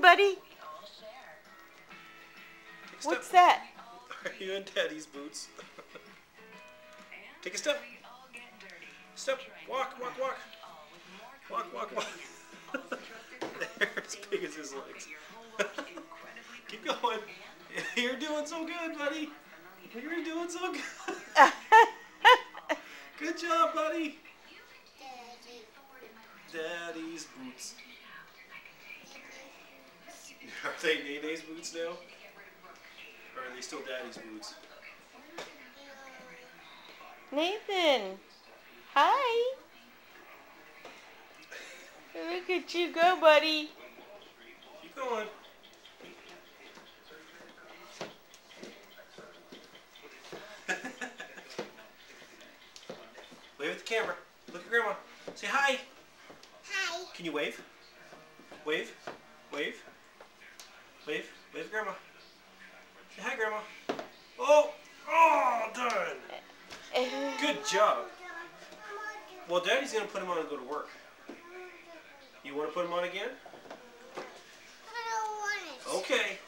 buddy? What's that? Are you in Daddy's boots? Take a step. Step. Walk, walk, walk. Walk, walk, walk. They're as big as his legs. Keep going. You're doing so good, buddy. You're doing so good. Good job, buddy. Daddy's boots. Are they Nene's boots now? Or are they still Daddy's boots? Nathan, hi. Look at you go, buddy. Keep going. Wave at the camera. Look at Grandma. Say hi. Hi. Can you wave? Wave. Wave. Wave. Wave at Grandma. Say hi, Grandma. Oh! Oh, done. Good job. Well, Daddy's going to put him on and go to work. You want to put him on again? I don't want it. Okay.